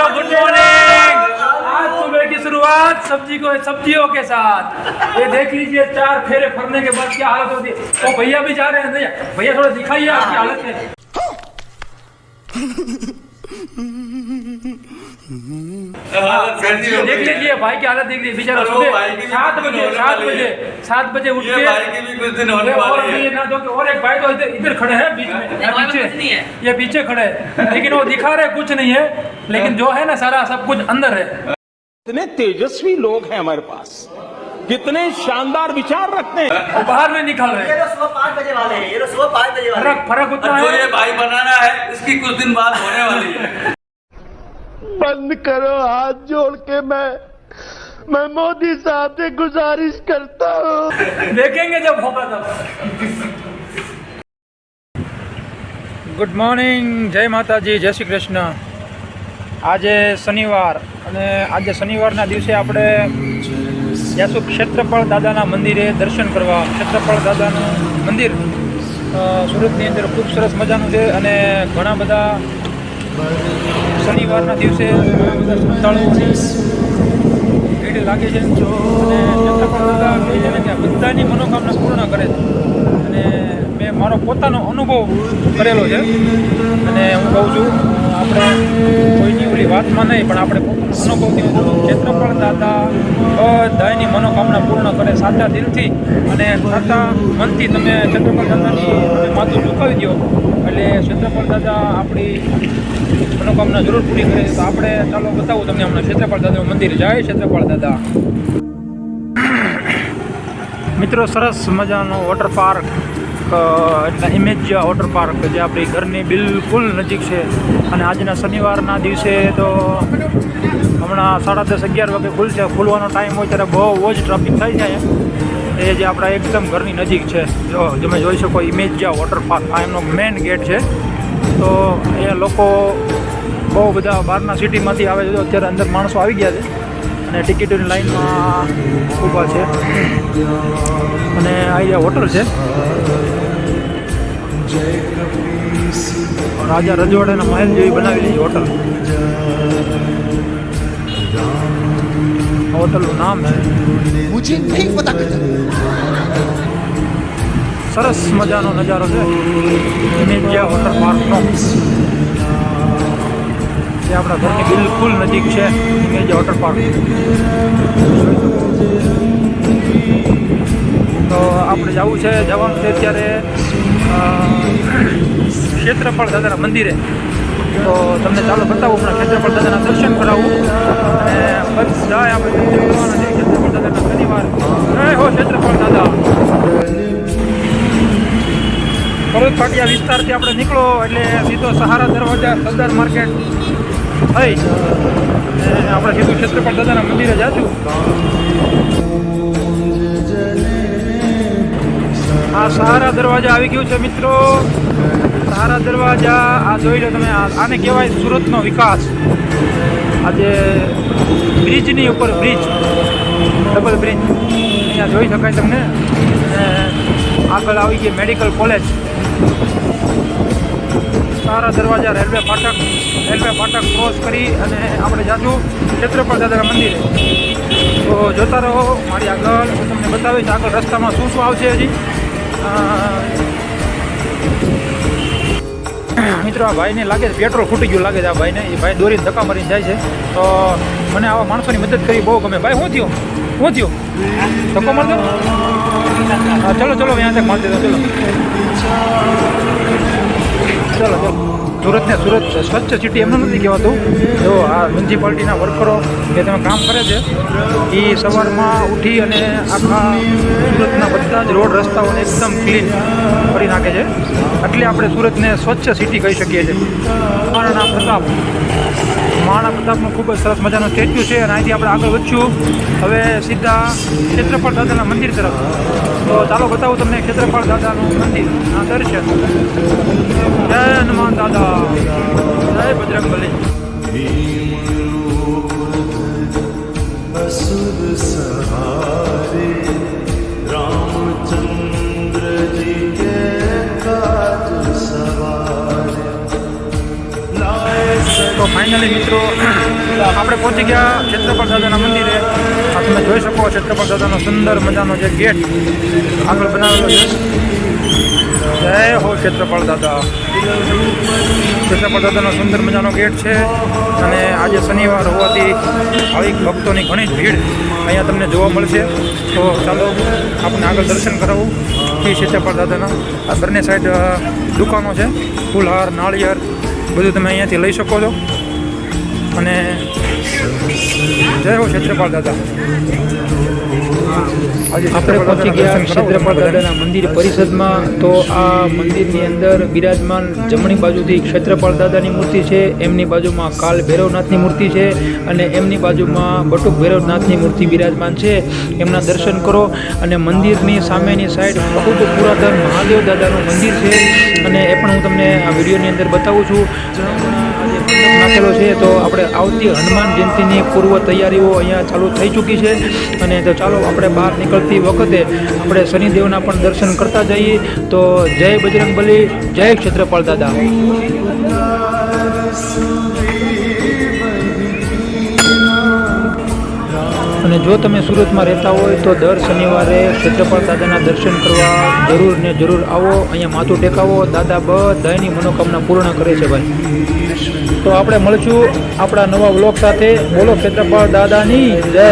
मित्रों good morning. आज सुबह की शुरुआत सब्जियों के साथ। ये देख लीजिए 4 फेरे फरने के बाद क्या हालत होती है। तो भैया भी जा रहे हैं, भैया थोड़ा दिखाइए आपकी हालत में। देख लीजिए भाई की हालत देख लीजिए, बेचारा सुबह 7 बजे उठ के भाई की भी कुछ दिन होने वाले हैं। ना तो और एक भाई तो इधर खड़े हैं बीच में, ये पीछे खड़े हैं, लेकिन वो दिखा रहे कुछ नहीं है, लेकिन जो है ना सारा सब कुछ अंदर है। कितने तेजस्वी लोग हैं हमारे पास, कितने शानदार विचार रखते हैं, वो बाहर में निकल रहे हैं। ये तो सुबह 5 बजे वाले हैं, ये तो सुबह 5 बजे वाले हैं। फर्क उतना जो है। ये भाई बनाना है इसकी कुछ दिन बाद होने वाली है। बंद करो हाथ जोड़ के मैं मोदी साहब से गुजारिश करता हूँ। देखेंगे जब होगा तब। ગુડ મોર્નિંગ, જય માતાજી, જય શ્રી કૃષ્ણ। આજે શનિવાર અને આજે શનિવારના દિવસે આપણે જઈશું ક્ષેત્રપાળ દાદાના મંદિરે દર્શન કરવા। ક્ષેત્રપાળ દાદાનું મંદિર સુરતની અંદર ખૂબ સરસ મજાનું છે અને ઘણા બધા શનિવારના દિવસે ઘણા બધા શ્રદ્ધાળુઓની ભીડ લાગે છે અને ક્ષેત્રપાળ દાદા કહે છે ને કે બધાની મનોકામના પૂર્ણ કરે છે અને મેં મારો પોતાનો અનુભવ કરેલો છે અને હું કહું છું આપણે કોઈની ઓલી વાતમાં નહીં પણ આપણે પોતાનો અનુભવથી ક્ષેત્રપાળ દાદા બધાની મનોકામના પૂર્ણ કરે સાચા દિલથી અને સાચા મનથી। તમે ક્ષેત્રપાળ દાદાની માથું ઝુકાવી દો એટલે ક્ષેત્રપાળ દાદા આપણી મનોકામના જરૂર પૂરી કરે। તો આપણે ચાલો બતાવું તમને હમણાં ક્ષેત્રપાળ દાદાનું મંદિર। જય ક્ષેત્રપાળ દાદા। મિત્રો સરસ મજાનો વોટર પાર્ક એટલે ઇમેજિયા વોટર પાર્ક જે આપણી ઘરની બિલકુલ નજીક છે અને આજના શનિવારના દિવસે તો હમણાં 10:30-11 વાગે ખુલશે। ખુલવાનો ટાઈમ હોય ત્યારે બહુ જ ટ્રાફિક થાય છે એ જે આપણા એકદમ ઘરની નજીક છે। જો તમે જોઈ શકો ઇમેજિયા વોટર પાર્ક આ એમનો મેઇન ગેટ છે। તો એ લોકો બહુ બધા બહારના સિટીમાંથી આવે છે। અત્યારે અંદર માણસો આવી ગયા છે અને ટિકિટોની લાઈનમાં ઊભા છે અને આ જે હોટલ છે રાજા રજવાડાના મહેલ જેવી બનાવેલી હોટલ। હોટલનું નામ છે मुझे नहीं पता। સરસ મજાનો નજારો છે ઇમેજિયા વોટર પાર્કનો જે આપણા ઘરની બિલકુલ નજીક છે ઇમેજિયા વોટર પાર્ક। તો આપણે જવાનું છે અત્યારે ક્ષેત્રપાળ દાદાના મંદિરે। તો તમને ચાલો બતાવું હમણાં ક્ષેત્રપાળ દાદાના દર્શન કરાવું અને બધા આપણે કરવાના છે ક્ષેત્રપાળ દાદાના શનિવાર। જય હો ક્ષેત્રપાળ દાદા। ભરૂચ પાટિયા વિસ્તારથી આપણે નીકળો એટલે સીધો સહારા દરવાજા સરદાર માર્કેટ થઈ આપણે સીધું ક્ષેત્રપાળ દાદાના મંદિરે જાશું। આ સહારા દરવાજા આવી ગયું છે મિત્રો। સહારા દરવાજા આ જોઈ લો તમે, આને કહેવાય સુરતનો વિકાસ। આજે બ્રિજની ઉપર બ્રિજ, ડબલ બ્રિજ અહીંયા જોઈ શકાય તમને। આગળ આવી ગઈ મેડિકલ કોલેજ। સહારા દરવાજા રેલવે ફાટક ક્રોસ કરી અને આપણે જાશું ક્ષેત્રપાળ દાદાના મંદિરે। તો જોતા રહો મારી આગળ, તમને બતાવીશ આગળ રસ્તામાં શું શું આવશે હજી। મિત્રો આ ભાઈને લાગે છે પેટ્રોલ ખૂટી ગયું લાગે છે આ ભાઈને, એ ભાઈ દોરીને ધક્કા મારીને જાય છે। તો મને આવા માણસોની મદદ કરી બહુ ગમે। ભાઈ શું થયું ધક્કો માર દો? હા ચલો અહીંયા તક માર દેતો। ચલો સુરતને સુરત સ્વચ્છ સિટી એમનું નથી કહેવાતું। જો આ મ્યુનિસિપાલિટીના વર્કરો જે તમે કામ કરે છે એ સવારમાં ઉઠી અને આખા સુરતના બધા જ રોડ રસ્તાઓને એકદમ ક્લીન કરી નાખે છે, એટલે આપણે સુરતને સ્વચ્છ સિટી કહી શકીએ છીએ। મહારાણા પ્રતાપનું ખૂબ જ સરસ મજાનું સ્ટેચ્યુ છે અને અહીંથી આપણે આગળ વધશું હવે સીધા ક્ષેત્રપાળ દાદાના મંદિર તરફ। તો ચાલો બતાવું તમને ક્ષેત્રપાળ દાદાનું મંદિર આ દર્શન। જય હનુમાન દાદા, જય બજરંગબલી। रामचंद्र जी के काज सवार। તો ફાઇનલી ફાઇનલી મિત્રો આપણે પહોંચી ગયા ક્ષેત્રપાળ દાદાના મંદિરે. આ તમે જોઈ શકો ક્ષેત્રપાળ દાદાનો સુંદર મજાનો જે ગેટ આગળ બનાવેલો છે. જય હો ક્ષેત્રપાળ દાદા. ક્ષેત્રપાળ દાદાનો સુંદર મજાનો ગેટ છે અને આજે શનિવાર હોવાથી ભાવિક ભક્તોની ઘણી જ ભીડ અહીંયા તમને જોવા મળશે. તો ચાલો આપણે આગળ દર્શન કરાવું એ ક્ષેત્રપાળ દાદાના. આ બંને સાઈડ દુકાનો છે, ફૂલહાર, નાળિયેર બધું તમે અહીંયાથી લઈ શકો છો. અને જય હો ક્ષેત્રપાળ દાદા. આપણે પહોંચી ગયા ક્ષેત્રપાળ દાદાના મંદિર પરિષદમાં. તો આ મંદિરની અંદર બિરાજમાન જમણી બાજુથી ક્ષેત્રપાળ દાદાની મૂર્તિ છે, એમની બાજુમાં કાલ ભૈરવનાથની મૂર્તિ છે અને એમની બાજુમાં બટુક ભૈરવનાથની મૂર્તિ બિરાજમાન છે. એમના દર્શન કરો. અને મંદિરની સામેની સાઈડ ખૂબ પુરાતન મહાદેવ દાદાનું મંદિર છે અને એ પણ હું તમને આ વિડીયોની અંદર બતાવું છું. નાખેલો છે. તો આપણે આવતી હનુમાન જયંતિની પૂર્વ તૈયારીઓ અહીંયા ચાલુ થઈ ચૂકી છે. અને તો ચાલો આપણે બહાર નીકળતી વખતે આપણે શનિદેવના પણ દર્શન કરતા જઈએ. તો જય બજરંગબલી, જય ક્ષેત્રપાળ દાદા. અને જો તમે સુરતમાં રહેતા હોય તો દર શનિવારે ક્ષેત્રપાળ દાદાના દર્શન કરવા જરૂર ને જરૂર આવો. અહીંયા માથું ટેકાવો. દાદા બધાની મનોકામના પૂર્ણ કરે છે ભાઈ. તો આપણે મળશું આપણા નવા વ્લોગ સાથે. બોલો ક્ષેત્રપાળ દાદાની જય.